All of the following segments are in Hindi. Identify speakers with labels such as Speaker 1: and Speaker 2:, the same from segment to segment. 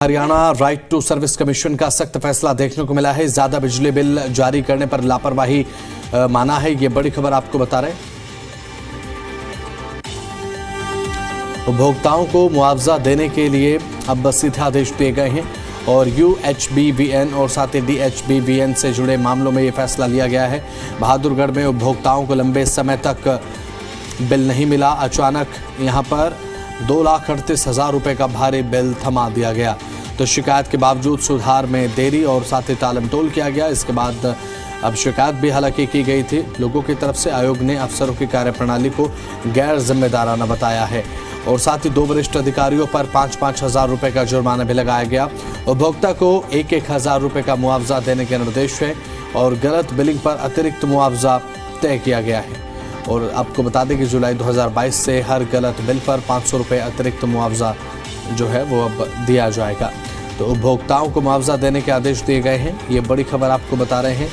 Speaker 1: Haryana right to service commission का सख्त फैसला देखने को मिला है। ज्यादा बिजली बिल जारी करने पर लापरवाही माना है। ये बड़ी खबर आपको बता रहे हैं। उपभोक्ताओं को मुआवजा देने के लिए अब सीधे आदेश दिए गए हैं और UHBVN और साथ ही DHBVN से जुड़े मामलों में ये फैसला लिया गया है। बहादुरगढ़ में उपभोक्ताओं को लंबे समय तक बिल नहीं मिला। अचानक यहां पर 2,38,000 रुपए का भारी बिल थमा दिया गया, तो शिकायत के बावजूद सुधार में देरी और साथ ही टालमटोल किया गया। इसके बाद अब शिकायत भी हालांकि की गई थी लोगों की तरफ से। आयोग ने अफसरों की कार्यप्रणाली को गैर जिम्मेदाराना बताया है और साथ ही 2 वरिष्ठ अधिकारियों पर 5-5 हज़ार रुपए का जुर्माना भी लगाया गया। उपभोक्ता को 1-1 हज़ार रुपए का मुआवजा देने के निर्देश है और गलत बिलिंग पर अतिरिक्त मुआवजा तय किया गया है। और आपको बता दें कि जुलाई 2022 से हर गलत बिल पर 500 रुपये अतिरिक्त मुआवजा जो है वो अब दिया जाएगा। तो उपभोक्ताओं को मुआवजा देने के आदेश दिए गए हैं। ये बड़ी खबर आपको बता रहे हैं।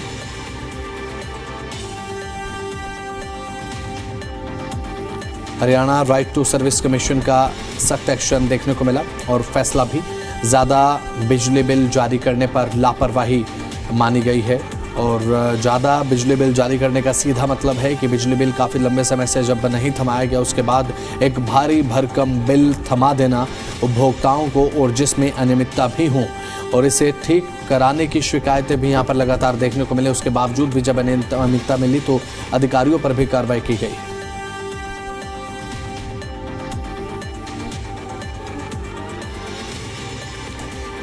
Speaker 1: Haryana right to service commission का सख्त एक्शन देखने को मिला और फैसला भी ज़्यादा बिजली बिल जारी करने पर लापरवाही मानी गई है। और ज़्यादा बिजली बिल जारी करने का सीधा मतलब है कि बिजली बिल काफ़ी लंबे समय से जब नहीं थमाया गया उसके बाद एक भारी भरकम बिल थमा देना उपभोक्ताओं को, और जिसमें अनियमितता भी हों और इसे ठीक कराने की शिकायतें भी यहाँ पर लगातार देखने को मिले। उसके बावजूद भी जब अनियमितता मिली तो अधिकारियों पर भी कार्रवाई की गई।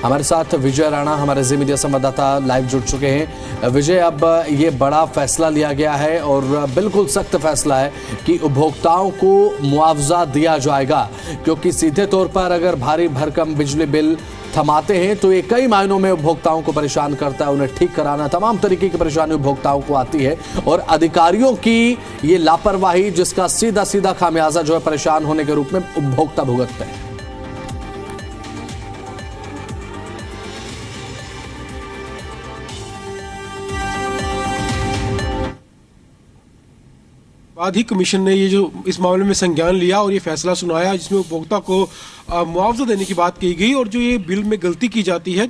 Speaker 1: हमारे साथ विजय राणा हमारे जी मीडिया संवाददाता लाइव जुड़ चुके हैं। विजय, अब ये बड़ा फैसला लिया गया है और बिल्कुल सख्त फैसला है कि उपभोक्ताओं को मुआवजा दिया जाएगा, क्योंकि सीधे तौर पर अगर भारी भरकम बिजली बिल थमाते हैं तो ये कई मायनों में उपभोक्ताओं को परेशान करता है। उन्हें ठीक कराना, तमाम तरीके की परेशानी उपभोक्ताओं को आती है और अधिकारियों की ये लापरवाही जिसका सीधा सीधा खामियाजा जो है परेशान होने के रूप में उपभोक्ता भुगतते हैं।
Speaker 2: बाद ही कमीशन ने ये जो इस मामले में संज्ञान लिया और ये फैसला सुनाया जिसमें उपभोक्ता को मुआवजा देने की बात की गई और जो ये बिल में गलती की जाती है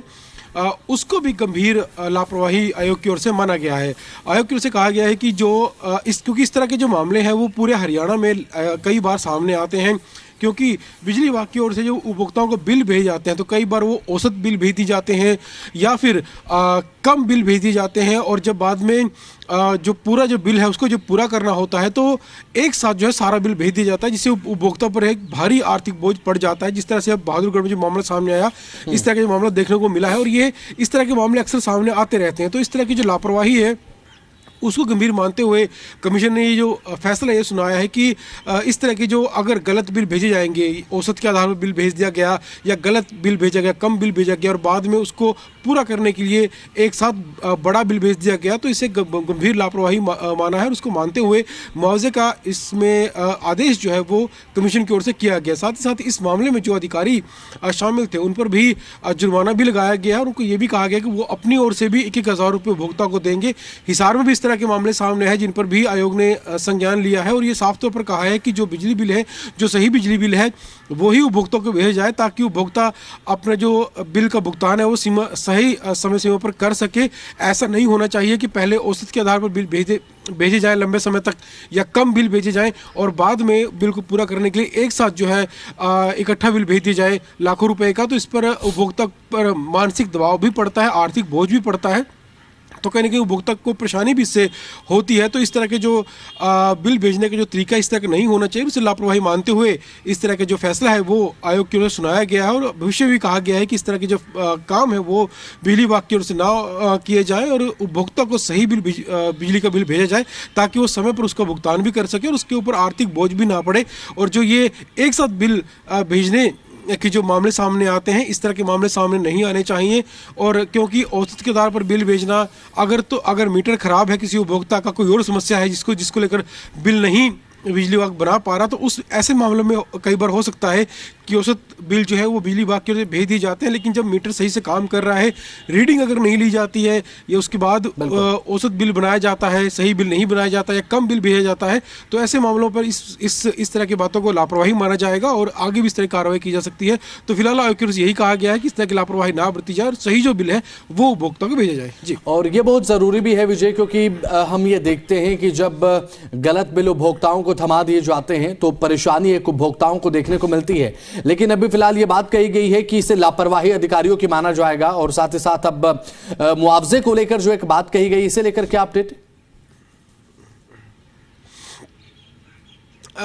Speaker 2: उसको भी गंभीर लापरवाही आयोग की ओर से माना गया है। आयोग की ओर से कहा गया है कि जो क्योंकि इस तरह के जो मामले हैं वो पूरे हरियाणा में कई बार सामने आते हैं, क्योंकि बिजली विभाग की ओर से जो उपभोक्ताओं को बिल भेजे जाते हैं तो कई बार वो औसत बिल भेज दिए जाते हैं या फिर कम बिल भेज दिए जाते हैं, और जब बाद में जो पूरा जो बिल है उसको जो पूरा करना होता है तो एक साथ जो है सारा बिल भेज दिया जाता है, जिससे उपभोक्ता पर एक भारी आर्थिक बोझ पड़ जाता है। जिस तरह से अब बहादुरगढ़ में जो मामला सामने आया, इस तरह के मामला देखने को मिला है और ये इस तरह के मामले अक्सर सामने आते रहते हैं। तो इस तरह की जो लापरवाही है उसको गंभीर मानते हुए कमीशन ने ये जो फैसला ये सुनाया है कि इस तरह के जो अगर गलत बिल भेजे जाएंगे, औसत के आधार पर बिल भेज दिया गया या गलत बिल भेजा गया, कम बिल भेजा गया और बाद में उसको पूरा करने के लिए एक साथ बड़ा बिल भेज दिया गया, तो इसे गंभीर लापरवाही माना है और उसको मानते हुए मुआवजे का इसमें आदेश जो है वो कमीशन की ओर से किया गया। साथ ही साथ इस मामले में जो अधिकारी शामिल थे उन पर भी जुर्माना भी लगाया गया और उनको ये भी कहा गया कि वो अपनी ओर से भी 1-1 हज़ार रुपये उपभोक्ता को देंगे। हिसार में भी इस तरह के मामले सामने हैं जिन पर भी आयोग ने संज्ञान लिया है और ये साफ तौर पर कहा है कि जो बिजली बिल है, जो सही बिजली बिल है वो ही उपभोक्ता को भेजा जाए, ताकि उपभोक्ता अपना जो बिल का भुगतान है वो सही समय सीमा पर कर सके। ऐसा नहीं होना चाहिए कि पहले औसत के आधार पर बिल भेजे जाए लंबे समय तक या कम बिल भेजे जाएं और बाद में बिल को पूरा करने के लिए एक साथ जो है इकट्ठा बिल भेज दिया जाए लाखों रुपए का। तो इस पर उपभोक्ता पर मानसिक दबाव भी पड़ता है, आर्थिक बोझ भी पड़ता है, तो कहीं ना कहीं उपभोक्ता को परेशानी भी इससे होती है। तो इस तरह के जो बिल भेजने का जो तरीका इस तरह का नहीं होना चाहिए, उसे लापरवाही मानते हुए इस तरह का जो फैसला है वो आयोग की ओर से सुनाया गया है और भविष्य भी कहा गया है कि इस तरह के जो काम है वो बिजली विभाग की ओर से ना किए जाए और उपभोक्ता को सही बिजली का बिल भेजा जाए, ताकि वो समय पर उसका भुगतान भी कर सके और उसके ऊपर आर्थिक बोझ भी ना पड़े। और जो ये एक साथ बिल भेजने कि जो मामले सामने आते हैं, इस तरह के मामले सामने नहीं आने चाहिए। और क्योंकि औसत के आधार पर बिल भेजना, अगर मीटर खराब है, किसी उपभोक्ता का कोई और समस्या है जिसको लेकर बिल नहीं बिजली विभाग बना पा रहा, तो उस ऐसे मामलों में कई बार हो सकता है कि औसत बिल जो है वो बिजली विभाग की ओर से भेज दिए जाते हैं, लेकिन जब मीटर सही से काम कर रहा है, रीडिंग अगर नहीं ली जाती है या उसके बाद औसत बिल बनाया जाता है, सही बिल नहीं बनाया जाता है या कम बिल भेजा जाता है, तो ऐसे मामलों पर इस तरह की बातों को लापरवाही माना जाएगा और आगे भी इस तरह की कार्रवाई की जा सकती है। तो फिलहाल आयोग की ओर से यही कहा गया है कि इस तरह की लापरवाही ना बरती जाए और सही जो बिल है वो उपभोक्ता को भेजा जाए। जी,
Speaker 1: और ये बहुत जरूरी भी है विजय, क्योंकि हम ये देखते हैं कि जब गलत बिल उपभोक्ताओं को थमा दिए जाते हैं तो परेशानी एक उपभोक्ताओं को देखने को मिलती है। लेकिन अभी फिलहाल ये बात कही गई है कि इसे लापरवाही अधिकारियों की माना जाएगा और साथ ही साथ अब मुआवजे को लेकर जो एक बात कही गई, इसे लेकर क्या अपडेट?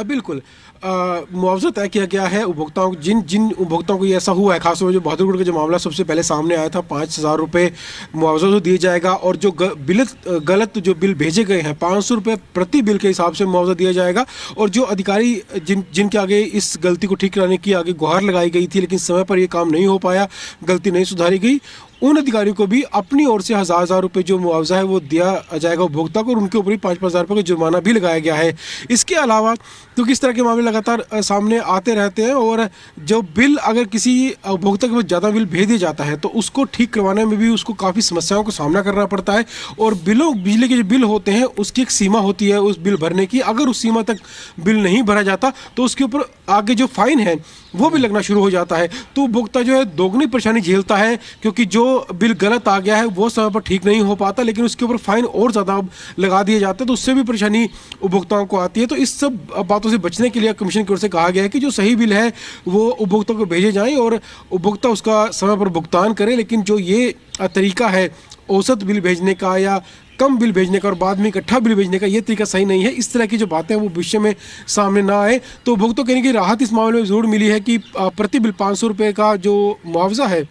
Speaker 2: बिल्कुल, मुआवजा तय किया गया है उपभोक्ताओं, जिन उपभोक्ताओं को ये ऐसा हुआ है, खासतौर पर जो बहादुरगढ़ का जो मामला सबसे पहले सामने आया था, 5,000 रुपये मुआवजा तो दिया जाएगा और जो गलत जो बिल भेजे गए हैं 500 रुपये प्रति बिल के हिसाब से मुआवजा दिया जाएगा। और जो अधिकारी जिनके आगे इस गलती को ठीक कराने की आगे गुहार लगाई गई थी लेकिन समय पर ये काम नहीं हो पाया, गलती नहीं सुधारी गई, उन अधिकारियों को भी अपनी ओर से 1,000 रुपये जो मुआवजा है वो दिया जाएगा उपभोक्ता को और उनके ऊपर ही 5,000 रुपये का जुर्माना भी लगाया गया है। इसके अलावा क्योंकि इस तरह के मामले लगातार सामने आते रहते हैं और जो बिल अगर किसी उपभोक्ता के पास ज़्यादा बिल भेज दिया जाता है तो उसको ठीक करवाने में भी उसको काफ़ी समस्याओं का सामना करना पड़ता है। और बिजली के जो बिल होते हैं उसकी एक सीमा होती है उस बिल भरने की, अगर उस सीमा तक बिल नहीं भरा जाता तो उसके ऊपर आगे जो फाइन है वो भी लगना शुरू हो जाता है। तो उपभोक्ता जो है दोगुनी परेशानी झेलता है, क्योंकि जो बिल गलत आ गया है वो समय पर ठीक नहीं हो पाता, लेकिन उसके ऊपर फाइन और ज़्यादा लगा दिए जाते हैं, तो उससे भी परेशानी उपभोक्ताओं को आती है। तो इस सब बातों से बचने के लिए कमीशन की ओर से कहा गया है कि जो सही बिल है वो उपभोक्ता को भेजे जाएँ और उपभोक्ता उसका समय पर भुगतान करे। लेकिन जो ये तरीका है औसत बिल भेजने का या कम बिल भेजने का और बाद में इकट्ठा बिल भेजने का, ये तरीका सही नहीं है। इस तरह की जो बातें हैं वो भविष्य में सामने ना आए। तो उपभोक्ता कहने की राहत इस मामले में जरूर मिली है कि प्रति बिल 500 रुपये का जो मुआवजा है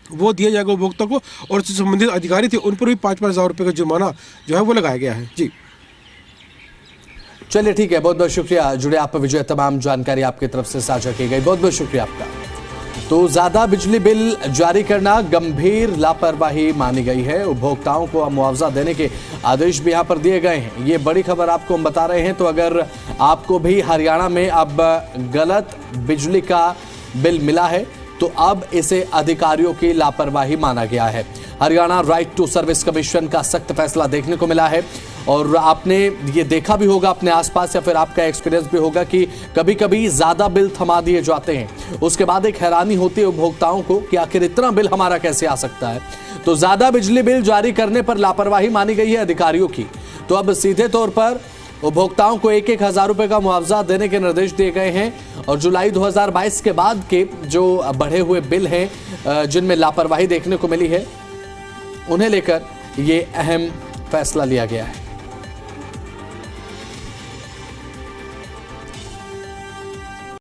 Speaker 2: वो दिया जाएगा उपभोक्ता को और जो संबंधित अधिकारी थे उन पर भी 5,000 रुपये का जुर्माना जो है वो लगाया गया है। जी,
Speaker 1: चलिए ठीक है, बहुत बहुत शुक्रिया जुड़े आप विजय, तमाम जानकारी आपकी तरफ से साझा की गई, बहुत बहुत शुक्रिया आपका। तो ज्यादा बिजली बिल जारी करना गंभीर लापरवाही मानी गई है। उपभोक्ताओं को मुआवजा देने के आदेश भी यहां पर दिए गए हैं। ये बड़ी खबर आपको हम बता रहे हैं। तो अगर आपको भी हरियाणा में अब गलत बिजली का बिल मिला है तो अब इसे अधिकारियों की लापरवाही माना गया है। Haryana right to service commission का सख्त फैसला देखने को मिला है और आपने ये देखा भी होगा अपने आसपास या फिर आपका एक्सपीरियंस भी होगा कि कभी कभी ज्यादा बिल थमा दिए जाते हैं। उसके बाद एक हैरानी होती है उपभोक्ताओं को कि आखिर इतना बिल हमारा कैसे आ सकता है। तो ज्यादा बिजली बिल जारी करने पर लापरवाही मानी गई है अधिकारियों की। तो अब सीधे तौर पर उपभोक्ताओं को 1,000 रुपए का मुआवजा देने के निर्देश दिए गए हैं और जुलाई 2022 के बाद के जो बढ़े हुए बिल हैं जिनमें लापरवाही देखने को मिली है उन्हें लेकर ये अहम फैसला लिया गया है।